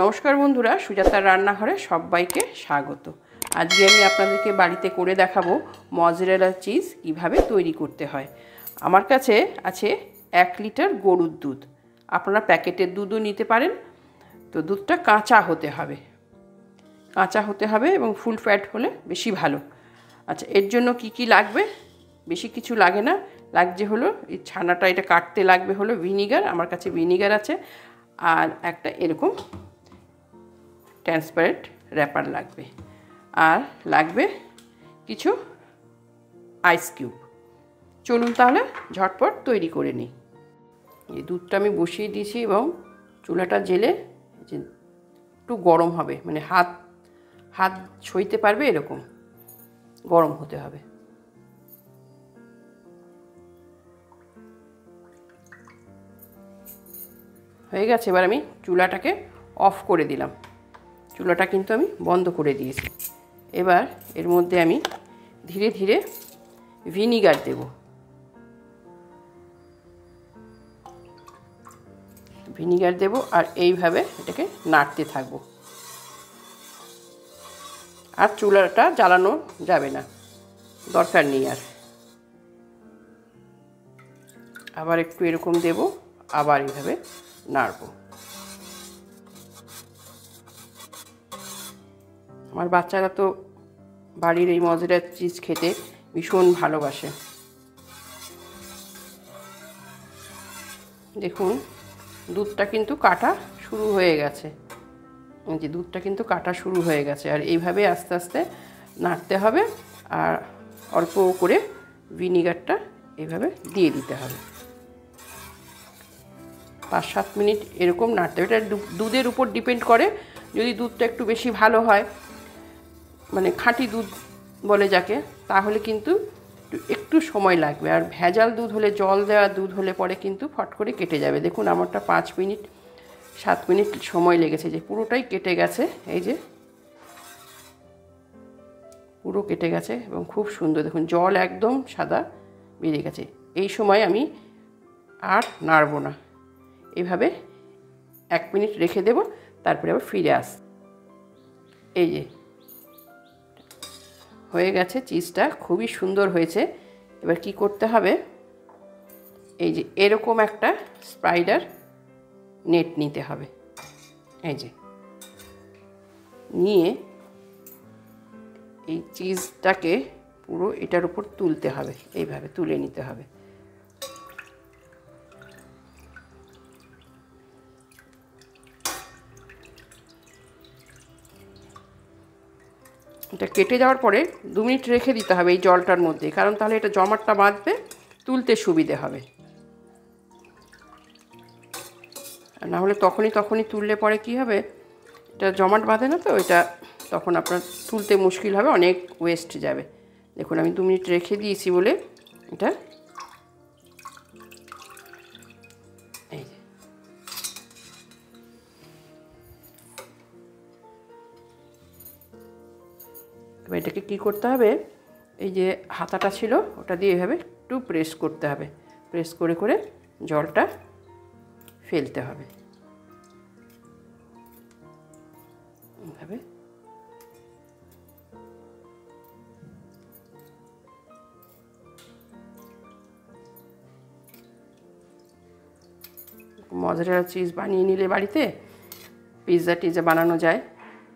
নমস্কার বন্ধুরা, সুজাতার রান্নাঘরে সবাইকে স্বাগত। আজকে আমি আপনাদেরকে বাড়িতে করে দেখাবো মজরেলা চিজ কিভাবে তৈরি করতে হয়। আমার কাছে আছে 1 লিটার গরুর দুধ। আপনারা প্যাকেটের দুধও নিতে পারেন। তো দুধটা কাঁচা হতে হবে এবং ফুল ফ্যাট হলে বেশি ভালো। আচ্ছা, এর জন্য কি লাগবে? বেশি কিছু লাগে না, লাগছে হলো এই ছানাটা, এটা কাটতে লাগবে হলো ভিনিগার। আমার কাছে ভিনিগার আছে, আর একটা এরকম ট্রান্সপারেন্ট র্যাপার লাগবে, আর লাগবে কিছু আইস কিউব। চলুন তাহলে ঝটপট তৈরি করে নিই। এই দুধটা আমি বসিয়ে দিয়েছি এবং চুলাটা জেলে যে একটু গরম হবে, মানে হাত ছুঁইতে পারবে এরকম গরম হতে হবে। হয়ে গেছে, এবার আমি চুলাটাকে অফ করে দিলাম। চুলাটা কিন্তু আমি বন্ধ করে দিয়েছি। এবার এর মধ্যে আমি ধীরে ধীরে ভিনিগার দেব। আর এইভাবে এটাকে নাড়তে থাকবো। আর চুলাটা জ্বালানো যাবে না, দরকার নেই আর। আবার একটু এরকম দেব, আবার এইভাবে নাড়ব। আমার বাচ্চারা তো বাড়ির এই মজরেলা চিজ খেতে ভীষণ ভালোবাসে। দেখুন, দুধটা কিন্তু কাটা শুরু হয়ে গেছে। আর এইভাবে আস্তে আস্তে নাড়তে হবে, আর অল্প করে ভিনিগারটা এইভাবে দিয়ে দিতে হবে। 5-7 মিনিট এরকম নাড়তে হবে। এটা দুধের উপর ডিপেন্ড করে। যদি দুধটা একটু বেশি ভালো হয়, মানে খাঁটি দুধ বলে যাকে, তাহলে কিন্তু একটু সময় লাগবে। আর ভেজাল দুধ হলে, জল দেওয়া দুধ হলে পরে কিন্তু ফট করে কেটে যাবে। দেখুন, আমারটা 5-7 মিনিট সময় লেগেছে, যে পুরোটাই কেটে গেছে। এই যে পুরো কেটে গেছে এবং খুব সুন্দর। দেখুন, জল একদম সাদা বেরিয়ে গেছে। এই সময় আমি আর নাড়ব না, এইভাবে 1 মিনিট রেখে দেব, তারপরে আবার ফিরে আস। এই যে হয়ে গেছে, চিজটা খুবই সুন্দর হয়েছে। এবার কি করতে হবে, এই যে এরকম একটা স্পাইডার নেট নিতে হবে। এই যে নিয়ে এই চিজটাকে পুরো এটার উপর তুলতে হবে, এইভাবে তুলে নিতে হবে। এটা কেটে যাওয়ার পরে 2 মিনিট রেখে দিতে হবে এই জলটার মধ্যে, কারণ তাহলে এটা জমাটটা বাঁধবে, তুলতে সুবিধে হবে। আর না হলে তখনই তুললে পরে কি হবে, এটা জমাট বাঁধে না, তো এটা তখন আপনার তুলতে মুশকিল হবে, অনেক ওয়েস্ট যাবে। দেখুন, আমি 2 মিনিট রেখে দিয়েছি বলে এটা এই যে এবার এটাকে কী করতে হবে, এই যে হাতাটা ছিল ওটা দিয়ে এভাবে একটু প্রেস করতে হবে। প্রেস করে করে জলটা ফেলতে হবে, এইভাবে। মজরেলা চিজ বানিয়ে নিলে বাড়িতে পিৎজা বানানো যায়।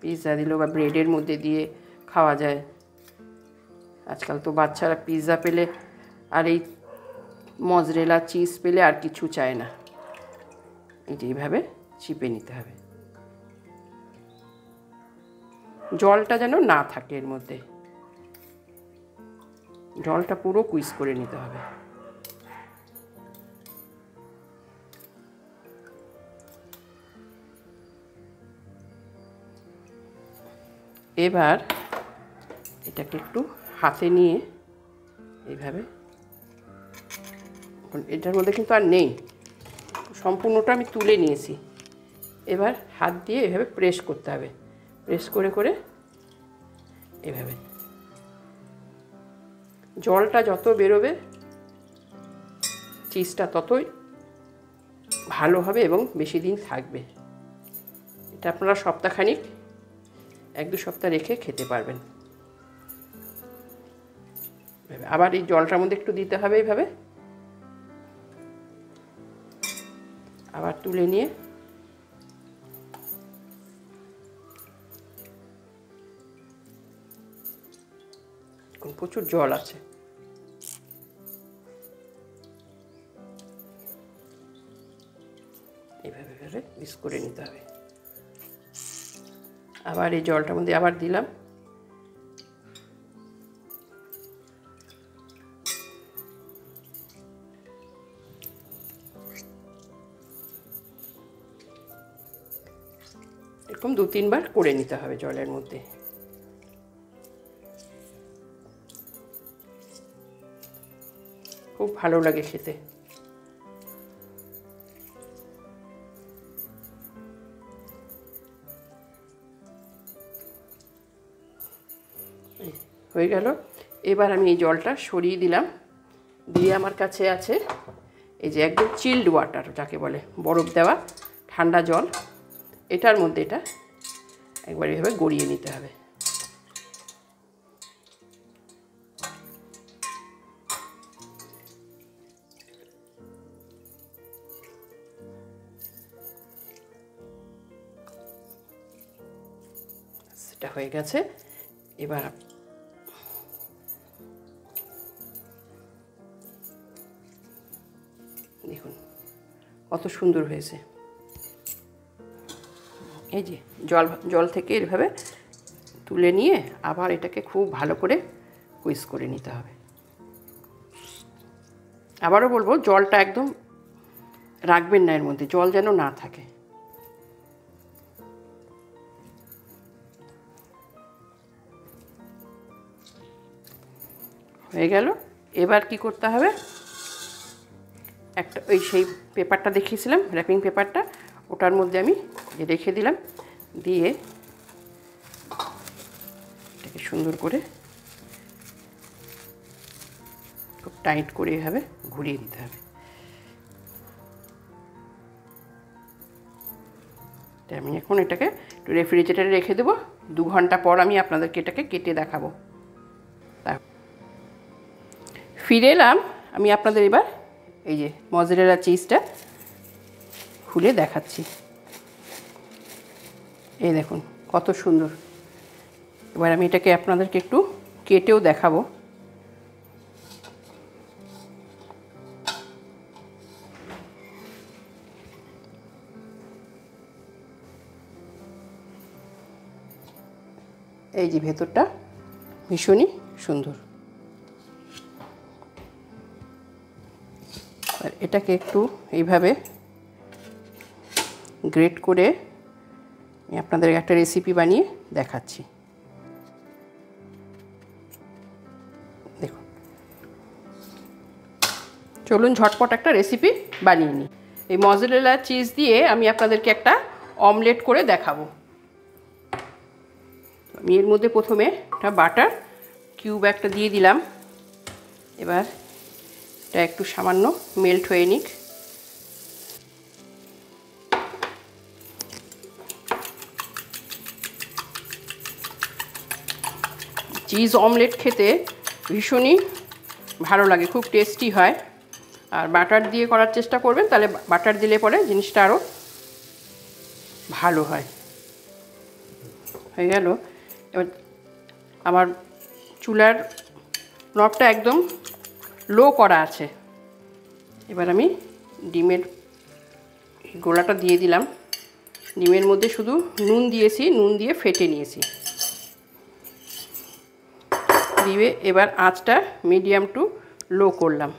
পিৎজা দিলেও বা ব্রেডের মধ্যে দিয়ে খাওয়া যায়। আজকাল তো বাচ্চারা পিৎজা পেলে আর এই মজরেলা চিজ পেলে আর কিছু চায় না। এই যে এইভাবে চিপে নিতে হবে, জলটা যেন না থাকে এর মধ্যে, জলটা পুরো কুইজ করে নিতে হবে। এবার এটাকে একটু হাতে নিয়ে এইভাবে, এটার মধ্যে কিন্তু আর নেই, সম্পূর্ণটা আমি তুলে নিয়েছি। এবার হাত দিয়ে এভাবে প্রেস করতে হবে, প্রেস করে করে এভাবে। জলটা যত বেরোবে চিজটা ততই ভালো হবে এবং বেশি দিন থাকবে। এটা আপনারা সপ্তাহখানিক 1-2 সপ্তাহ রেখে খেতে পারবেন। আবার এই জলটার মধ্যে একটু দিতে হবে এইভাবে, আবার তুলে নিয়ে প্রচুর জল আছে, এইভাবে ভাবে মিক্স করে নিতে হবে। আবার এই জলটার মধ্যে আবার দিলাম, এরকম 2-3 বার করে নিতে হবে জলের মধ্যে। খুব ভালো লাগে খেতে। হয়ে গেল। এবার আমি এই জলটা সরিয়ে দিলাম, দিয়ে আমার কাছে আছে এই যে একদম চিল্ড ওয়াটার, যাকে বলে বরফ দেওয়া ঠান্ডা জল। এটার মধ্যে এটা একবার এভাবে গড়িয়ে নিতে হবে। সেটা হয়ে গেছে। এবার দেখুন কত সুন্দর হয়েছে। এই যে জল থেকে এভাবে তুলে নিয়ে আবার এটাকে খুব ভালো করে হুইস্ক করে নিতে হবে। আবারও বলবো, জলটা একদম রাখবেন না, এর মধ্যে জল যেন না থাকে। হয়ে গেল। এবার কি করতে হবে, একটা ওই সেই পেপারটা দেখিয়েছিলাম, র্যাপিং পেপারটা, ওটার মধ্যে আমি রেখে দিলাম, দিয়ে এটাকে সুন্দর করে খুব টাইট করে এভাবে ঘুরিয়ে দিতে হবে। আমি এখন এটাকে একটু রেফ্রিজারেটরে রেখে দেবো। 2 ঘন্টা পর আমি আপনাদেরকে এটাকে কেটে দেখাবো। ফিরে এলাম আমি আপনাদের। এবার এই যে মজেরেলা চিজটা খুলে দেখাচ্ছি। এই দেখুন কত সুন্দর। এবার আমি এটাকে আপনাদেরকে একটু কেটেও দেখাবো। এই যে ভেতরটা ভীষণই সুন্দর। আর এটাকে একটু এইভাবে গ্রেট করে আমি আপনাদের একটা রেসিপি বানিয়ে দেখাচ্ছি। দেখুন, চলুন ঝটপট একটা রেসিপি বানিয়ে নিই। এই মজেরেলা চিজ দিয়ে আমি আপনাদেরকে একটা অমলেট করে দেখাবো। আমি এর মধ্যে প্রথমে একটা বাটার কিউব একটা দিয়ে দিলাম। এবার এটা একটু সামান্য মেল্ট হয়ে নিক। চিজ অমলেট খেতে ভীষণই ভালো লাগে, খুব টেস্টি হয়। আর বাটার দিয়ে করার চেষ্টা করবেন, তাহলে বাটার দিলে পরে জিনিসটা আরও ভালো হয়। হয়ে গেল। এবার আমার চুলার নবটা একদম লো করা আছে। এবার আমি ডিমের গোলাটা দিয়ে দিলাম। ডিমের মধ্যে শুধু নুন দিয়েছি, নুন দিয়ে ফেটে নিয়েছি। দিয়ে এবার আঁচটা মিডিয়াম টু লো করলাম।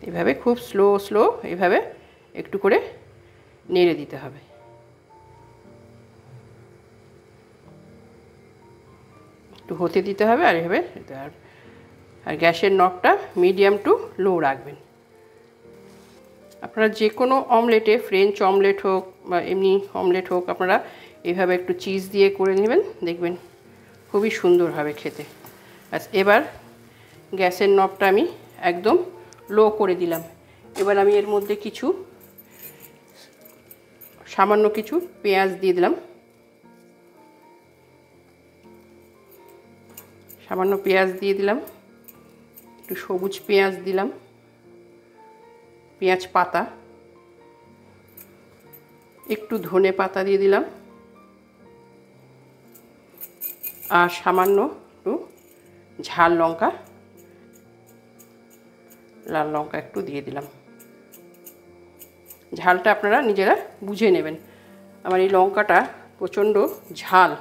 এভাবে খুব স্লো এভাবে একটু করে নেড়ে দিতে হবে। একটু হতে দিতে হবে। আর এভাবে আর গ্যাসের নবটা মিডিয়াম টু লো রাখবেন। আপনারা যে কোনো অমলেটে, ফ্রেঞ্চ অমলেট হোক বা এমনি অমলেট হোক, আপনারা এভাবে একটু চিজ দিয়ে করে নেবেন, দেখবেন খুবই সুন্দর হবে খেতে। আচ্ছা, এবার গ্যাসের নবটা আমি একদম লো করে দিলাম। এবার আমি এর মধ্যে সামান্য কিছু পেঁয়াজ দিয়ে দিলাম। সামান্য পেঁয়াজ দিয়ে দিলাম, একটু সবুজ পেঁয়াজ দিলাম, পেঁয়াজ পাতা, একটু ধনে পাতা দিয়ে দিলাম, আর সামান্য একটু ঝাল লঙ্কা, লাল লঙ্কা একটু দিয়ে দিলাম। ঝালটা আপনারা নিজেরা বুঝে নেবেন। আমার এই লঙ্কাটা প্রচণ্ড ঝাল,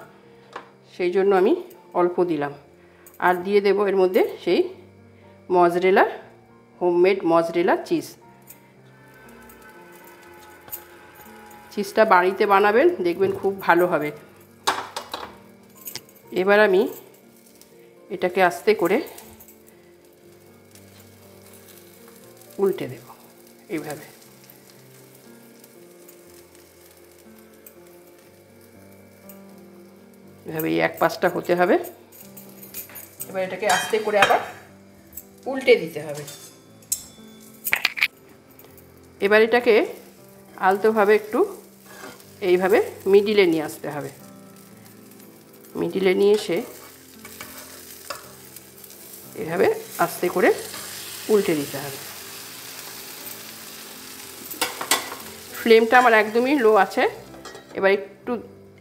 সেই জন্য আমি অল্প দিলাম। আর দিয়ে দেব এর মধ্যে সেই মজরেলা, হোমমেড মজরেলা চিজটা বাড়িতে বানাবেন, দেখবেন খুব ভালো হবে। এবার আমি এটাকে আস্তে করে উল্টে দেব এইভাবে। এভাবে এক পাশটা হতে হবে। এবার এটাকে আস্তে করে আবার উল্টে দিতে হবে। এবার এটাকে আলতোভাবে একটু এইভাবে মিডিলে নিয়ে আসতে হবে। মিডিলে নিয়ে এসে এইভাবে আস্তে করে উল্টে দিতে হবে। ফ্লেমটা আমার একদমই লো আছে। এবার একটু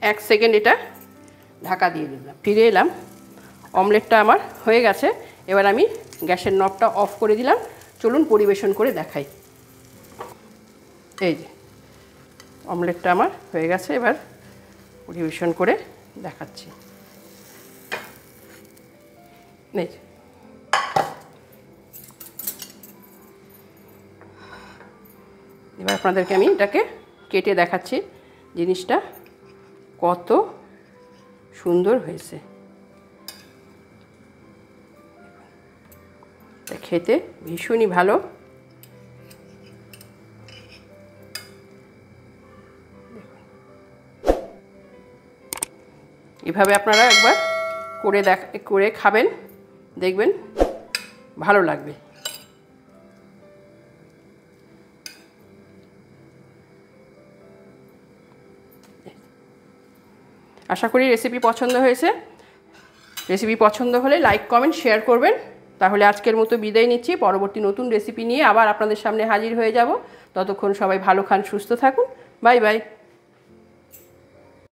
1 সেকেন্ড এটা ঢাকা দিয়ে দিলাম। ফিরে এলাম, অমলেটটা আমার হয়ে গেছে। এবার আমি গ্যাসের নবটা অফ করে দিলাম। চলুন পরিবেশন করে দেখাই। এই যে অমলেটটা আমার হয়ে গেছে, এবার পরিবেশন করে দেখাচ্ছি। এই যে এবার আপনাদেরকে আমি এটাকে কেটে দেখাচ্ছি জিনিসটা কত সুন্দর হয়েছে। এটা খেতে ভীষণই ভালো। এভাবে আপনারা একবার করে খাবেন, দেখবেন ভালো লাগবে। আশা করি রেসিপি পছন্দ হয়েছে। রেসিপি পছন্দ হলে লাইক, কমেন্ট, শেয়ার করবেন। তাহলে আজকের মতো বিদায় নিচ্ছি। পরবর্তী নতুন রেসিপি নিয়ে আবার আপনাদের সামনে হাজির হয়ে যাব। ততক্ষণ সবাই ভালো খান, সুস্থ থাকুন। Bye bye.